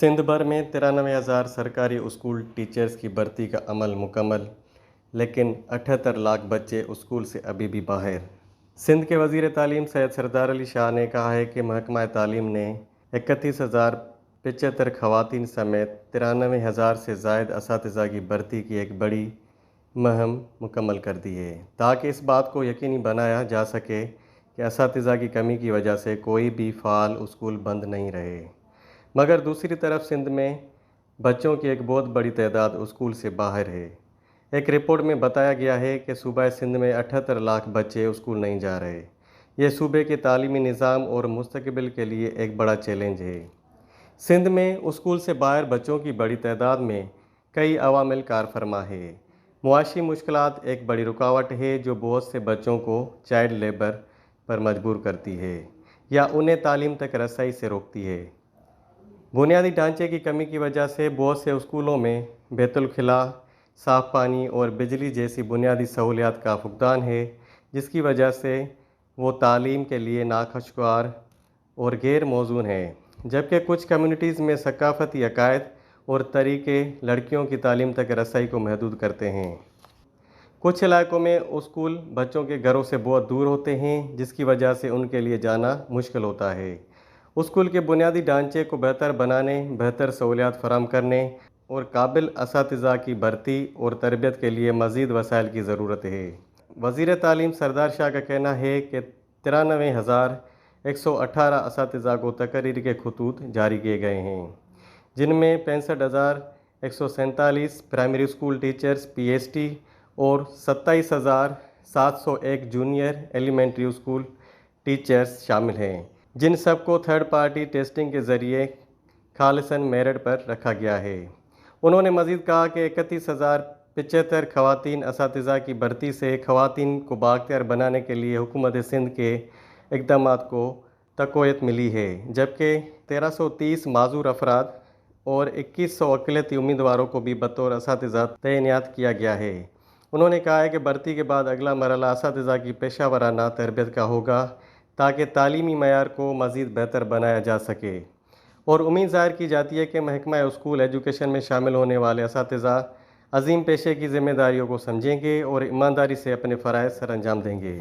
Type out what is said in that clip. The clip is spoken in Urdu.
سندھ بھر میں 93,000 سرکاری اسکول ٹیچرز کی بھرتی کا عمل مکمل، لیکن 78 لاکھ بچے اسکول سے ابھی بھی باہر۔ سندھ کے وزیر تعلیم سید سردار علی شاہ نے کہا ہے کہ محکمہ تعلیم نے 31,075 خواتین سمیت 93,000 سے زائد اساتذہ کی بھرتی کی ایک بڑی مہم مکمل کر دی ہے، تاکہ اس بات کو یقینی بنایا جا سکے کہ اساتذہ کی کمی کی وجہ سے کوئی بھی فعال اسکول بند نہیں رہے۔ مگر دوسری طرف سندھ میں بچوں کی ایک بہت بڑی تعداد اسکول سے باہر ہے۔ ایک رپورٹ میں بتایا گیا ہے کہ صوبہ سندھ میں 78 لاکھ بچے اسکول نہیں جا رہے۔ یہ صوبے کے تعلیمی نظام اور مستقبل کے لیے ایک بڑا چیلنج ہے۔ سندھ میں اسکول سے باہر بچوں کی بڑی تعداد میں کئی عوامل کار فرما ہے۔ معاشی مشکلات ایک بڑی رکاوٹ ہے جو بہت سے بچوں کو چائلڈ لیبر پر مجبور کرتی ہے یا انہیں تعلیم تک رسائی سے روکتی ہے۔ بنیادی ڈھانچے کی کمی کی وجہ سے بہت سے اسکولوں میں بیت الخلاء، صاف پانی اور بجلی جیسی بنیادی سہولیات کا فقدان ہے، جس کی وجہ سے وہ تعلیم کے لیے ناخوشگوار اور غیر موزوں ہیں، جبکہ کچھ کمیونٹیز میں ثقافتی عقائد اور طریقے لڑکیوں کی تعلیم تک رسائی کو محدود کرتے ہیں۔ کچھ علاقوں میں اسکول بچوں کے گھروں سے بہت دور ہوتے ہیں، جس کی وجہ سے ان کے لیے جانا مشکل ہوتا ہے۔ اسکول کے بنیادی ڈھانچے کو بہتر بنانے، بہتر سہولیات فراہم کرنے اور قابل اساتذہ کی بھرتی اور تربیت کے لیے مزید وسائل کی ضرورت ہے۔ وزیر تعلیم سردار شاہ کا کہنا ہے کہ 93,118 اساتذہ کو تقرری کے خطوط جاری کیے گئے ہیں، جن میں 65,147 پرائمری اسکول ٹیچرز PST اور 27,701 جونیئر ایلیمنٹری اسکول ٹیچرز شامل ہیں، جن سب کو تھرڈ پارٹی ٹیسٹنگ کے ذریعے خالصاً میرٹ پر رکھا گیا ہے۔ انہوں نے مزید کہا کہ 31,075 خواتین اساتذہ کی بھرتی سے خواتین کو بااختیار بنانے کے لیے حکومت سندھ کے اقدامات کو تقویت ملی ہے، جبکہ 1,330 معذور افراد اور 2,100 اقلیتی امیدواروں کو بھی بطور اساتذہ تعینات کیا گیا ہے۔ انہوں نے کہا ہے کہ بھرتی کے بعد اگلا مرحلہ اساتذہ کی پیشہ ورانہ تربیت کا ہوگا، تاکہ تعلیمی معیار کو مزید بہتر بنایا جا سکے، اور امید ظاہر کی جاتی ہے کہ محکمہ اسکول ایجوکیشن میں شامل ہونے والے اساتذہ عظیم پیشے کی ذمہ داریوں کو سمجھیں گے اور ایمانداری سے اپنے فرائض سر انجام دیں گے۔